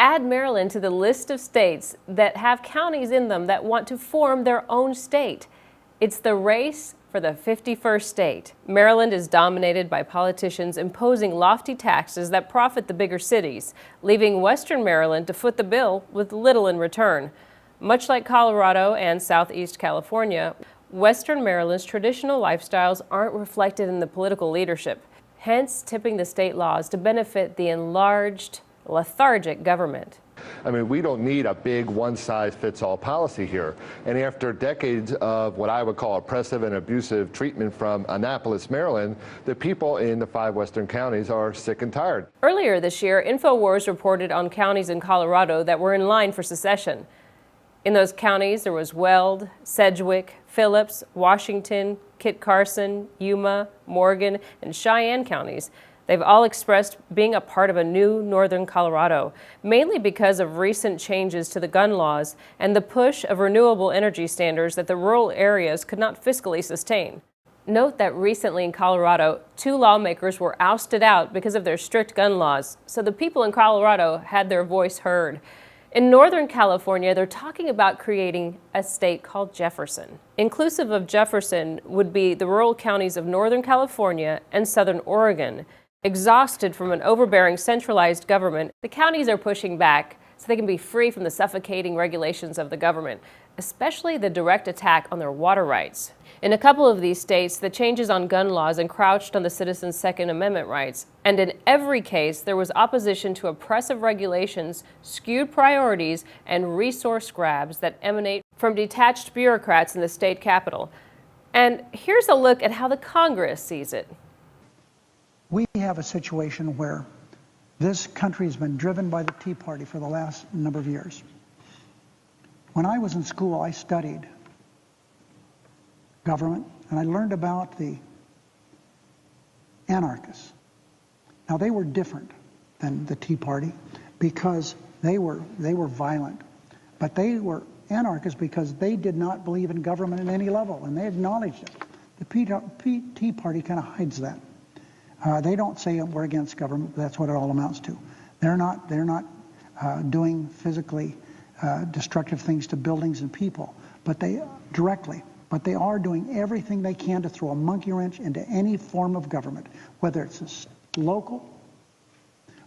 add Maryland to the list of states that have counties in them that want to form their own state. It's the race for the 51st state. Maryland is dominated by politicians imposing lofty taxes that profit the bigger cities, leaving Western Maryland to foot the bill with little in return. Much like Colorado and Southeast California, Western Maryland's traditional lifestyles aren't reflected in the political leadership, hence tipping the state laws to benefit the enlarged, lethargic government. I mean, we don't need a big one-size-fits-all policy here. And after decades of what I would call oppressive and abusive treatment from Annapolis, Maryland, the people in the 5 western counties are sick and tired. Earlier this year, INFOWARS reported on counties in Colorado that were in line for secession. In those counties, there was Weld, Sedgwick, Phillips, Washington, Kit Carson, Yuma, Morgan, and Cheyenne counties. They've all expressed being a part of a new northern Colorado, mainly because of recent changes to the gun laws and the push of renewable energy standards that the rural areas could not fiscally sustain. Note that recently in Colorado, 2 lawmakers were ousted out because of their strict gun laws, so the people in Colorado had their voice heard. In Northern California, they're talking about creating a state called Jefferson. Inclusive of Jefferson would be the rural counties of Northern California and Southern Oregon. Exhausted from an overbearing centralized government, the counties are pushing back so they can be free from the suffocating regulations of the government, especially the direct attack on their water rights. In a couple of these states, the changes on gun laws encroached on the citizens' Second Amendment rights, and in every case, there was opposition to oppressive regulations, skewed priorities, and resource grabs that emanate from detached bureaucrats in the state capitol. And here's a look at how the Congress sees it. We have a situation where this country has been driven by the Tea Party for the last number of years. When I was in school, I studied government, and I learned about the anarchists. Now, they were different than the Tea Party because they were violent, but they were anarchists because they did not believe in government at any level, and they acknowledged it. The Tea Party kind of hides that. They don't say we're against government. That's what it all amounts to. They're not doing physically destructive things to buildings and people, but they are doing everything they can to throw a monkey wrench into any form of government, whether it's local,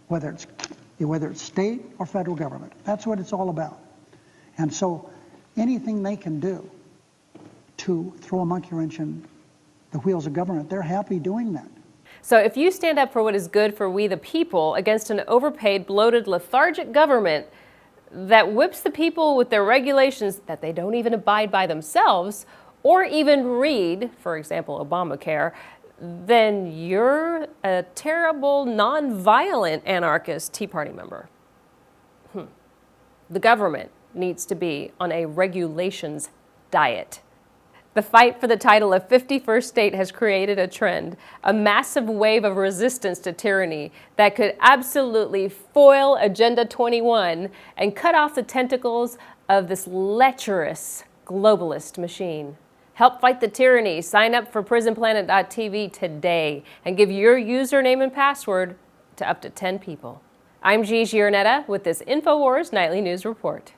whether it's state or federal government. That's what it's all about. And so anything they can do to throw a monkey wrench in the wheels of government, they're happy doing that. So if you stand up for what is good for we the people against an overpaid, bloated, lethargic government that whips the people with their regulations that they don't even abide by themselves or even read, for example, Obamacare, then you're a terrible, non-violent anarchist Tea Party member. The government needs to be on a regulations diet. The fight for the title of 51st state has created a trend, a massive wave of resistance to tyranny that could absolutely foil Agenda 21 and cut off the tentacles of this lecherous globalist machine. Help fight the tyranny. Sign up for prisonplanet.tv today and give your username and password to up to 10 people. I'm Gigi Giornetta with this INFOWARS Nightly News Report.